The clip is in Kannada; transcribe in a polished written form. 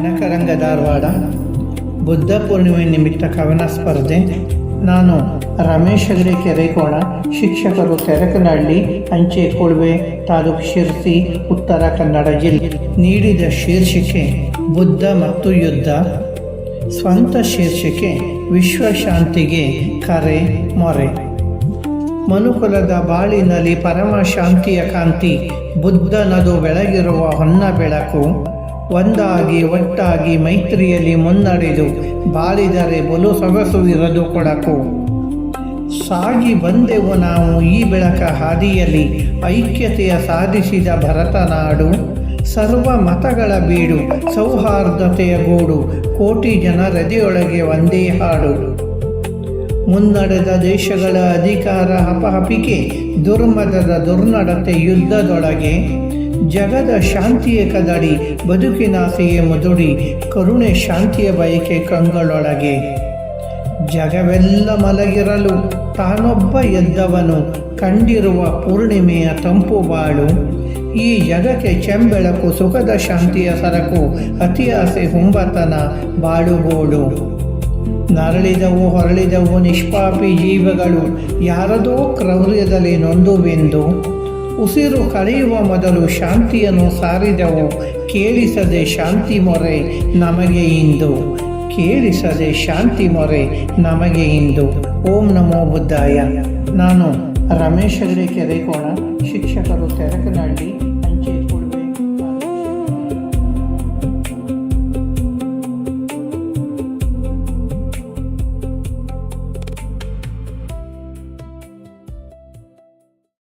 ಕನಕರಂಗ ಧಾರವಾಡ. ಬುದ್ಧ ಪೂರ್ಣಿಮೆ ನಿಮಿತ್ತ ಕವನ ಸ್ಪರ್ಧೆ. ನಾನು ರಮೇಶ್ ಹೆಗಡೆ ಕೆರೆಕೋಣ, ಶಿಕ್ಷಕರು ತೆರಕನಹಳ್ಳಿ, ಅಂಚೆ ಕೊಳ್ವೆ, ತಾಲೂಕು ಶಿರಸಿ, ಉತ್ತರ ಕನ್ನಡ ಜಿಲ್ಲೆ. ನೀಡಿದ ಶೀರ್ಷಿಕೆ ಬುದ್ಧ ಮತ್ತು ಯುದ್ಧ. ಸ್ವಂತ ಶೀರ್ಷಿಕೆ ವಿಶ್ವಶಾಂತಿಗೆ ಕರೆ ಮೊರೆ. ಮನುಕುಲದ ಬಾಳಿನಲ್ಲಿ ಪರಮ ಶಾಂತಿಯ ಕಾಂತಿ, ಬುದ್ಧನದು ಬೆಳಗಿರುವ ಹೊನ್ನ ಬೆಳಕು. ಒಂದಾಗಿ ಒಟ್ಟಾಗಿ ಮೈತ್ರಿಯಲ್ಲಿ ಮುನ್ನಡೆದು ಬಾಳಿದರೆ ಬಲು ಸೊಗಸುವಿರದು ಕೊಡಕು. ಸಾಗಿ ಬಂದೆವು ನಾವು ಈ ಬೆಳಕ ಹಾದಿಯಲ್ಲಿ, ಐಕ್ಯತೆಯ ಸಾಧಿಸಿದ ಭರತನಾಡು. ಸರ್ವ ಮತಗಳ ಬೀಡು, ಸೌಹಾರ್ದತೆಯ ಗೂಡು, ಕೋಟಿ ಜನರೆದೆಯೊಳಗೆ ಒಂದೇ ಹಾಡು. ಮುನ್ನಡೆದ ದೇಶಗಳ ಅಧಿಕಾರ ಹಪಹಪಿಕೆ, ದುರ್ಮದದ ದುರ್ನಡತೆ ಯುದ್ಧದೊಳಗೆ. ಜಗದ ಶಾಂತಿಯ ಕದಡಿ, ಬದುಕಿನಾಸೆಯೇ ಮುದುಡಿ, ಕರುಣೆ ಶಾಂತಿಯ ಬಯಕೆ ಕಂಗಳೊಳಗೆ. ಜಗವೆಲ್ಲ ಮಲಗಿರಲು ತಾನೊಬ್ಬ ಎದ್ದವನು, ಕಂಡಿರುವ ಪೂರ್ಣಿಮೆಯ ತಂಪು ಬಾಳು. ಈ ಜಗಕ್ಕೆ ಚೆಂಬೆಳಕು, ಸುಖದ ಶಾಂತಿಯ ಸರಕು, ಅತಿ ಆಸೆ ಹುಂಬತನ ಬಾಳುಗೋಡು. ನರಳಿದವು ಹೊರಳಿದವು ನಿಷ್ಪಾಪಿ ಜೀವಗಳು, ಯಾರದೋ ಕ್ರೌರ್ಯದಲ್ಲಿ ನೊಂದುವೆಂದು. ಉಸಿರು ಕಳೆಯುವ ಮೊದಲು ಶಾಂತಿಯನ್ನು ಸಾರಿದವು, ಕೇಳಿಸದೆ ಶಾಂತಿ ಮೊರೆ ನಮಗೆ ಇಂದು. ಕೇಳಿಸದೆ ಶಾಂತಿ ಮೊರೆ ನಮಗೆ ಇಂದು. ಓಂ ನಮೋ ಬುದ್ಧಾಯ. ನಾನು ರಮೇಶ್ ಹೆಗಡೆ ಕೆರೆಕೋಣ, ಶಿಕ್ಷಕರು ತೆರಕನಹಳ್ಳಿ.